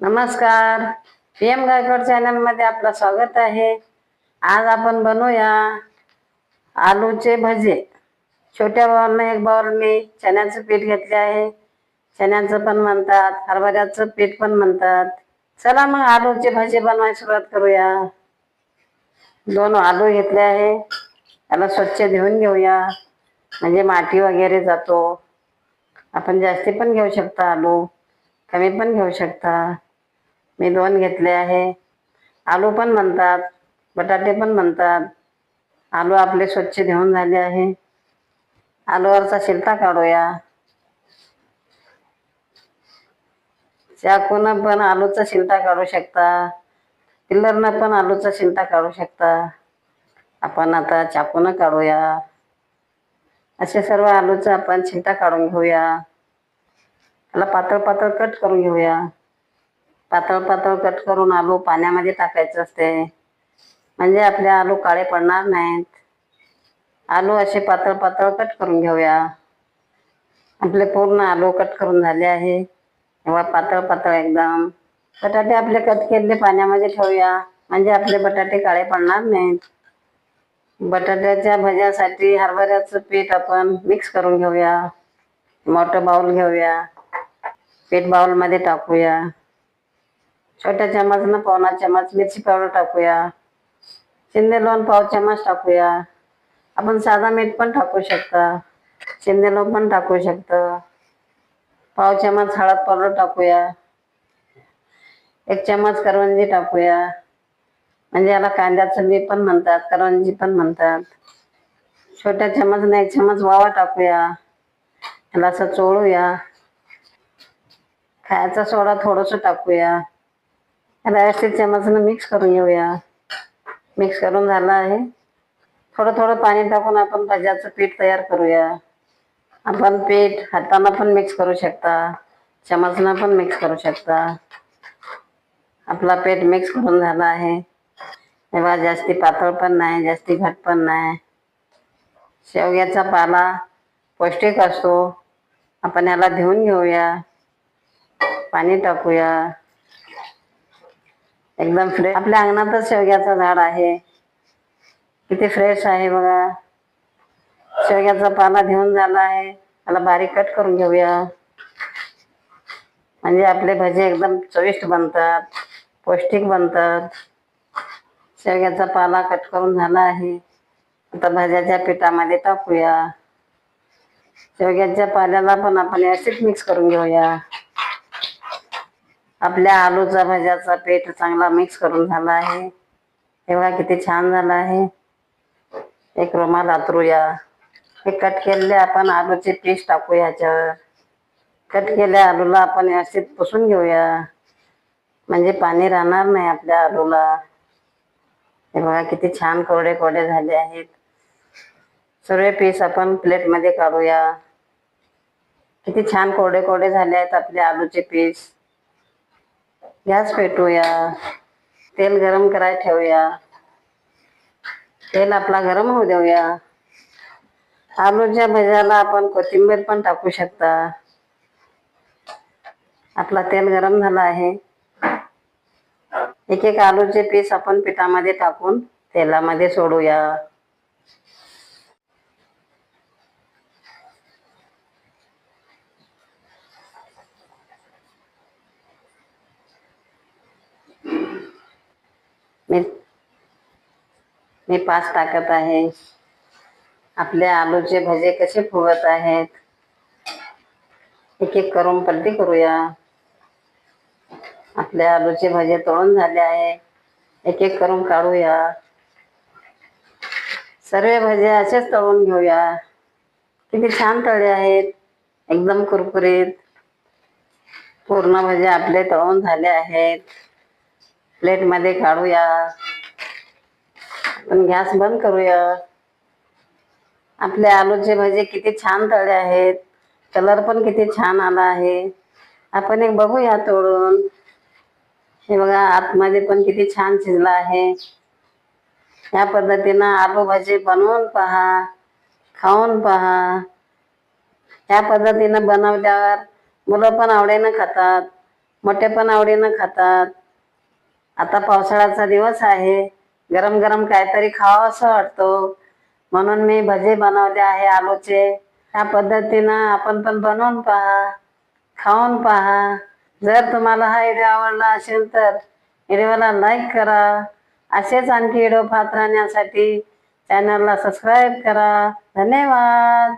नमस्कार. PM Gaikwad channel मध्ये आपलं स्वागत आहे. आज आपण बनवूया आलूचे भजे. छोट्या बाउलने एक बाउल मी चण्याचं पीठ घेतले आहे. चण्याचं पण म्हणतात, हरभऱ्याचं पीठ पण म्हणतात. चला मग आलूचे भजे बनवायला सुरुवात करूया. 2 आलू घेतले आहे. त्याला स्वच्छ धुवून घेऊया, म्हणजे माती वगैरे जातो. आपण जास्ती पण घेऊ शकता, आलू कमी पण घेऊ शकता. मी 2 घेतले आहे. आलू पण म्हणतात, बटाटे पण म्हणतात. आलू आपले स्वच्छ धुवून झाले आहे. आलूवरचा छिलका काढूया. चाकून पण आलूचा छिलका काढू शकता, पिलरनं पण आलूचा छिलका काढू शकता. आपण आता चाकून काढूया. असे सर्व आलूचा आपण छिलका काढून घेऊया. त्याला पातळ पातळ कट करून घेऊया. पातळ पातळ कट करून आलू पाण्यामध्ये टाकायचं असते, म्हणजे आपले आलू काळे पडणार नाहीत. आलू असे पातळ पातळ कट करून घेऊया. आपले पूर्ण आलू कट करून झाले आहे. तेव्हा पातळ पातळ एकदम. बटाटे आपले कट केलेले पाण्यामध्ये ठेवूया, म्हणजे आपले बटाटे काळे पडणार नाहीत. बटाट्याच्या भज्यासाठी हरभऱ्याचं पीठ आपण मिक्स करून घेऊया. मोठं बाउल घेऊया. पीठ बाउलमध्ये टाकूया. छोट्या चमचनं पावणा चमच मिरची पावडर टाकूया. शिंदे लोण पाव चमच टाकूया. आपण साधा मीठ पण टाकू शकता, शिंदे लोण पण टाकू शकता. पाव चमच हळद पावडर टाकूया. 1 चमच करवंजी टाकूया, म्हणजे याला कांद्याचं बी पण म्हणतात, करवंजी पण म्हणतात. छोट्या चमचने 1 चमच ओवा टाकूया. याला असं चोळूया. खायचा सोडा थोडंसं टाकूया. व्यवस्थित चमचने मिक्स करून घेऊया. मिक्स करून झालं आहे. थोडं थोडं पाणी टाकून आपण भज्याचं पीठ तयार करूया. आपण पीठ हाताने पण मिक्स करू शकता, चमचने पण मिक्स करू शकता. आपला पीठ मिक्स करून झाला आहे. तेव्हा जास्ती पातळ पण नाही, जास्ती घट्ट पण नाही. शेवग्याचा पाला पौष्टिक असतो. आपण याला धुवून घेऊया. पाणी टाकूया. एकदम फ्रेश आपल्या अंगणातच शेवग्याचं झाड आहे. किती फ्रेश आहे बघा. शेवग्याचा पाला धुवून झाला आहे. त्याला बारीक कट करून घेऊया, म्हणजे आपले भजे एकदम चविष्ट बनतात, पौष्टिक बनतात. शेवग्याचा पाला कट करून झाला आहे. आता भज्याच्या पिठामध्ये टाकूया. शेवग्याच्या पाल्याला पण आपण व्यवस्थित मिक्स करून घेऊया. आपल्या आलूचा भज्याचा पीठ चांगला मिक्स करून झाला आहे. तेव्हा किती छान झाला आहे. एक रुमाल अंथरूया. हे कट केलेले आपण आलूचे पीस टाकूया ह्याच्यावर. कट केलेल्या आलूला आपण व्यवस्थित पुसून घेऊया, म्हणजे पाणी राहणार नाही आपल्या आलूला. हे बघा किती छान कोरडे कोरडे झाले आहेत. सर्व पीस आपण प्लेटमध्ये काढूया. किती छान कोरडे कोरडे झाले आहेत आपले आलूचे पीस. गॅस पेटवूया. तेल गरम करायला ठेवूया. तेल आपला गरम होऊ देऊया. आलूच्या भज्याला आपण कोथिंबीर पण टाकू शकता. आपला तेल गरम झाला आहे. एक एक आलूचे पीस आपण पिठामध्ये टाकून तेलामध्ये सोडूया. मी 5 टाकत आहे. आपले आलूचे भजे कसे फुगत आहेत. एक एक करून पलटी करूया. आपले आलूचे भजे तळून झाले आहे. एक एक करून काढूया. सर्व भजे असेच तळून घेऊया. किती छान तळले आहेत, एकदम कुरकुरीत. पूर्ण भजे आपले तळून झाले आहेत. प्लेटमध्ये काढूया. आपण गॅस बंद करूया. आपले आलूचे भजे किती छान तळले आहेत. कलर पण किती छान आला आहे. आपण एक बघूया तोडून. हे बघा आतमध्ये पण किती छान शिजला आहे. या पद्धतीनं आलू भजे बनवून पहा, खाऊन पहा. या पद्धतीनं बनवल्यावर मुलं पण आवडीनं खातात. मोठे पण आवडीनं खातात. आता पावसाळ्याचा दिवस आहे, गरम गरम काहीतरी खावं असं वाटतो, म्हणून मी भजे बनवले आहे आलूचे. ह्या पद्धतीनं आपण पण बनवून पहा, खाऊन पहा. जर तुम्हाला हा व्हिडिओ आवडला असेल तर व्हिडिओला लाईक करा. असेच आणखी व्हिडिओ पाहत राहण्यासाठी चॅनलला सबस्क्राईब करा. धन्यवाद.